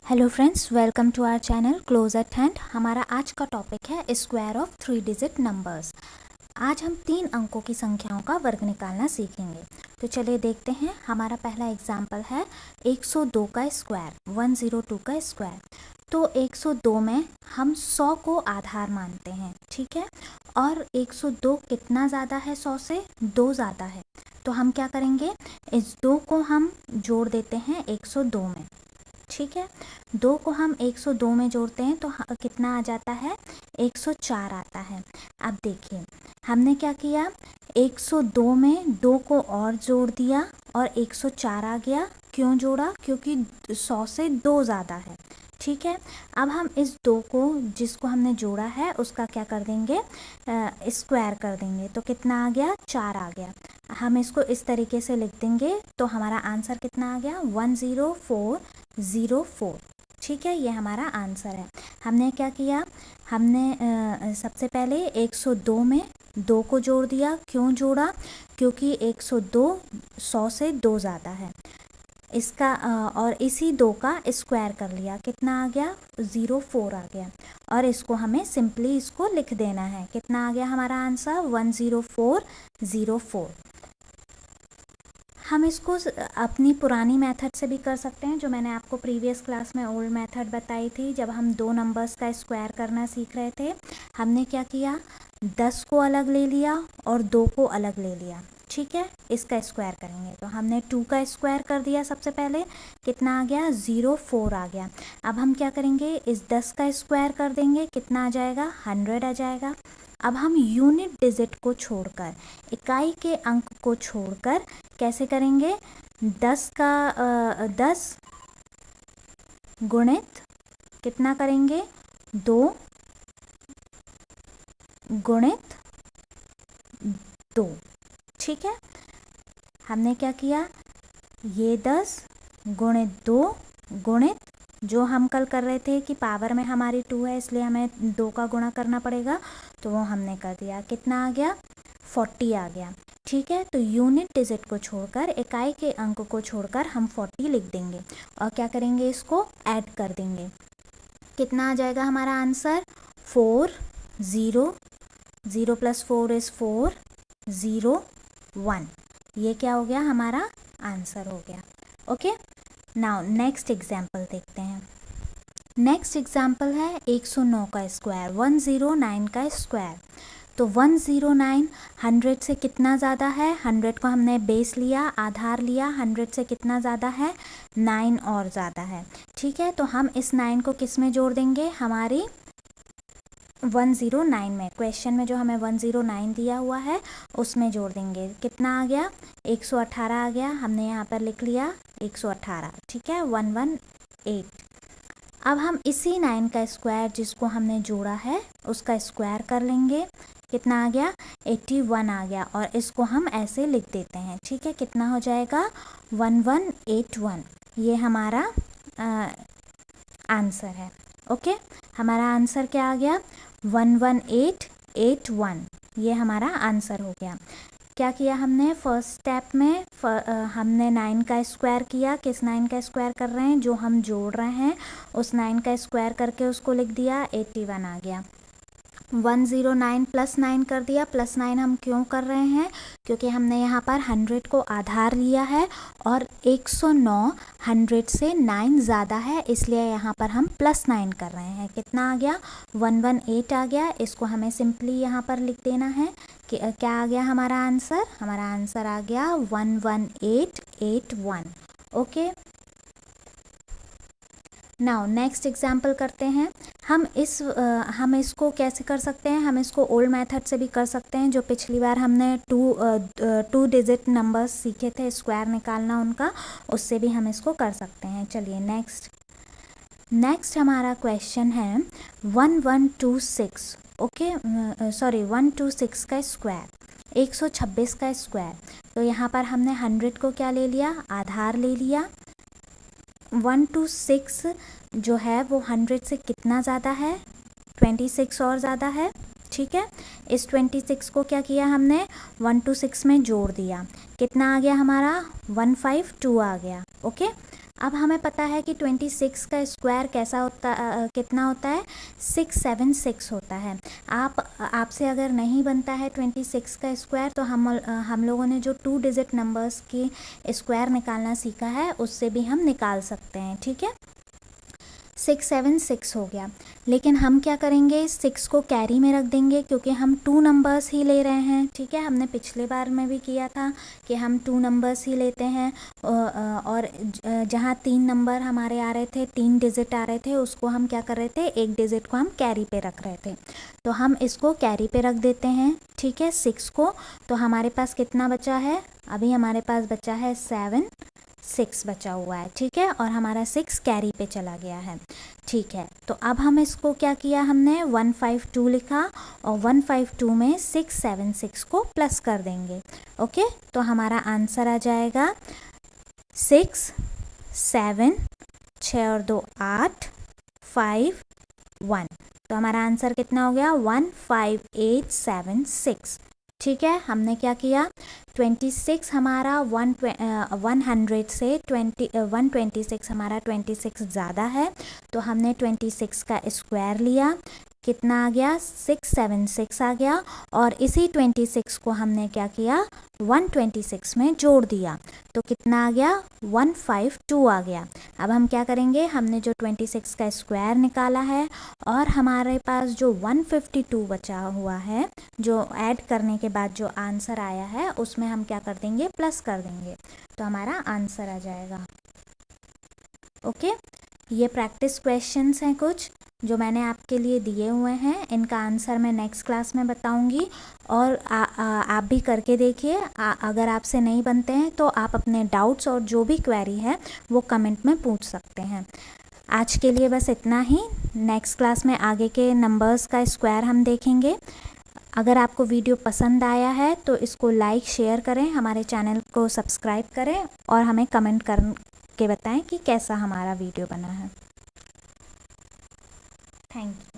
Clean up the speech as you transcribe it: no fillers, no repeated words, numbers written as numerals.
Hello friends, welcome to our channel close at hand. हमारा आज का टॉपिक है स्क्वायर ऑफ 3 डिजिट नंबर्स। आज हम 3 अंकों की संख्याओं का वर्ग निकालना सीखेंगे। तो चलिए देखते हैं। हमारा पहला एग्जाम्पल है 102 का स्क्वायर, 102 का स्क्वायर। तो 102 में हम 100 को आधार मानते हैं, ठीक है। और 102 कितना ज़्यादा है 100 से? 2 ज़्यादा है। तो हम क्या करेंगे, इस 2 को हम जोड़ देते हैं 102 में, ठीक है। 2 को हम 102 में जोड़ते हैं तो कितना आ जाता है? 104 आता है। अब देखिए हमने क्या किया, 102 में 2 को और जोड़ दिया और 104 आ गया। क्यों जोड़ा? क्योंकि 100 से 2 ज़्यादा है, ठीक है। अब हम इस 2 को, जिसको हमने जोड़ा है, उसका क्या कर देंगे, स्क्वायर कर देंगे। तो कितना आ गया? 4 आ गया। हम इसको इस तरीके से लिख देंगे तो हमारा आंसर कितना आ गया? 10404, ठीक है। ये हमारा आंसर है। हमने क्या किया, हमने सबसे पहले 102 में 2 को जोड़ दिया। क्यों जोड़ा? क्योंकि 102 100 से 2 ज़्यादा है। इसका और इसी 2 का स्क्वायर कर लिया। कितना आ गया? 04 आ गया। और इसको हमें सिंपली इसको लिख देना है। कितना आ गया हमारा आंसर? 10404। हम इसको अपनी पुरानी मेथड से भी कर सकते हैं, जो मैंने आपको प्रीवियस क्लास में ओल्ड मेथड बताई थी। जब हम 2 नंबर्स का स्क्वायर करना सीख रहे थे, हमने क्या किया, 10 को अलग ले लिया और 2 को अलग ले लिया, ठीक है। इसका स्क्वायर करेंगे तो हमने 2 का स्क्वायर कर दिया सबसे पहले। कितना आ गया? 04 आ गया। अब हम क्या करेंगे, इस 10 का स्क्वायर कर देंगे। कितना आ जाएगा? 100 आ जाएगा। अब हम यूनिट डिजिट को छोड़कर, इकाई के अंक को छोड़कर कैसे करेंगे, 10 गुणित कितना करेंगे, 2 गुणित 2, ठीक है। हमने क्या किया, ये 10 गुणित 2 गुणित, जो हम कल कर रहे थे कि पावर में हमारी 2 है इसलिए हमें 2 का गुणा करना पड़ेगा, तो वो हमने कर दिया। कितना आ गया? 40 आ गया, ठीक है। तो यूनिट डिजिट को छोड़कर, इकाई के अंक को छोड़कर हम 40 लिख देंगे और क्या करेंगे, इसको ऐड कर देंगे। कितना आ जाएगा हमारा आंसर? 4 0 0 + 4 = 4 0 1। ये क्या हो गया? हमारा आंसर हो गया। ओके, नाउ नेक्स्ट एग्जाम्पल देखते हैं। नेक्स्ट एग्जाम्पल है 109 का स्क्वायर, 109 का स्क्वायर। तो 109 100 से कितना ज़्यादा है? 100 को हमने बेस लिया, आधार लिया। 100 से कितना ज़्यादा है? 9 और ज़्यादा है, ठीक है। तो हम इस 9 को किस में जोड़ देंगे? हमारी 109 में, क्वेश्चन में जो हमें 109 दिया हुआ है उसमें जोड़ देंगे। कितना आ गया? 118 आ गया। हमने यहाँ पर लिख लिया 118, ठीक है, 118। अब हम इसी 9 का स्क्वायर, जिसको हमने जोड़ा है, उसका स्क्वायर कर लेंगे। कितना आ गया? 81 आ गया। और इसको हम ऐसे लिख देते हैं, ठीक है। कितना हो जाएगा? 1181। ये हमारा आंसर है। ओके, हमारा आंसर क्या आ गया? 11881। ये हमारा आंसर हो गया। क्या किया हमने फर्स्ट स्टेप में? हमने 9 का स्क्वायर किया। किस 9 का स्क्वायर कर रहे हैं? जो हम जोड़ रहे हैं उस 9 का स्क्वायर करके उसको लिख दिया, 81 आ गया। 109 + 9 कर दिया। +9 हम क्यों कर रहे हैं? क्योंकि हमने यहाँ पर 100 को आधार लिया है और 109 100 से 9 ज़्यादा है, इसलिए यहाँ पर हम +9 कर रहे हैं। कितना आ गया? 118 आ गया। इसको हमें सिंपली यहाँ पर लिख देना है कि क्या आ गया हमारा आंसर? हमारा आंसर आ गया 11881। ओके, नाउ नेक्स्ट एग्जाम्पल करते हैं। हम इसको कैसे कर सकते हैं? हम इसको ओल्ड मेथड से भी कर सकते हैं, जो पिछली बार हमने 2 डिजिट नंबर्स सीखे थे, स्क्वायर निकालना उनका, उससे भी हम इसको कर सकते हैं। चलिए नेक्स्ट हमारा क्वेश्चन है 1126। ओके, सॉरी 126 का स्क्वायर, 126 का स्क्वायर। तो यहाँ पर हमने 100 को क्या ले लिया? आधार ले लिया। 126 जो है वो 100 से कितना ज़्यादा है? 26 और ज़्यादा है, ठीक है। इस 26 को क्या किया हमने? 126 में जोड़ दिया। कितना आ गया हमारा? 152 आ गया। ओके, अब हमें पता है कि 26 का स्क्वायर कैसा होता कितना होता है, 676 होता है। आपसे अगर नहीं बनता है 26 का स्क्वायर तो हम लोगों ने जो 2 डिजिट नंबर्स की स्क्वायर निकालना सीखा है उससे भी हम निकाल सकते हैं, ठीक है। 676 हो गया, लेकिन हम क्या करेंगे, 6 को कैरी में रख देंगे क्योंकि हम 2 नंबर्स ही ले रहे हैं, ठीक है। हमने पिछले बार में भी किया था कि हम 2 नंबर्स ही लेते हैं और जहाँ 3 नंबर हमारे आ रहे थे, 3 डिजिट आ रहे थे, उसको हम क्या कर रहे थे, एक डिजिट को हम कैरी पे रख रहे थे। तो हम इसको कैरी पे रख देते हैं, ठीक है, 6 को। तो हमारे पास कितना बचा है, अभी हमारे पास बचा है 6 बचा हुआ है, ठीक है, और हमारा 6 कैरी पे चला गया है, ठीक है। तो अब हम इसको क्या किया, हमने 152 लिखा और 152 में 676 को प्लस कर देंगे, ओके। तो हमारा आंसर आ जाएगा 6 7 6 और 2 8 5 1। तो हमारा आंसर कितना हो गया, 15876, ठीक है। हमने क्या किया, 26 हमारा 100 से 126 हमारा 26 ज़्यादा है, तो हमने 26 का स्क्वायर लिया, कितना आ गया, 676 आ गया, और इसी 26 को हमने क्या किया, 126 में जोड़ दिया, तो कितना आ गया, 152 आ गया। अब हम क्या करेंगे, हमने जो 26 का स्क्वायर निकाला है और हमारे पास जो 152 बचा हुआ है, जो ऐड करने के बाद जो आंसर आया है उसमें हम क्या कर देंगे, प्लस कर देंगे, तो हमारा आंसर आ जाएगा, ओके। ये प्रैक्टिस क्वेश्चंस हैं कुछ जो मैंने आपके लिए दिए हुए हैं, इनका आंसर मैं नेक्स्ट क्लास में बताऊंगी, और आप भी करके देखिए। अगर आपसे नहीं बनते हैं तो आप अपने डाउट्स और जो भी क्वेरी है वो कमेंट में पूछ सकते हैं। आज के लिए बस इतना ही, नेक्स्ट क्लास में आगे के नंबर्स का स्क्वायर हम देखेंगे। अगर आपको वीडियो पसंद आया है तो इसको लाइक शेयर करें, हमारे चैनल को सब्सक्राइब करें और हमें कमेंट करके बताएं कि कैसा हमारा वीडियो बना है। Thank you.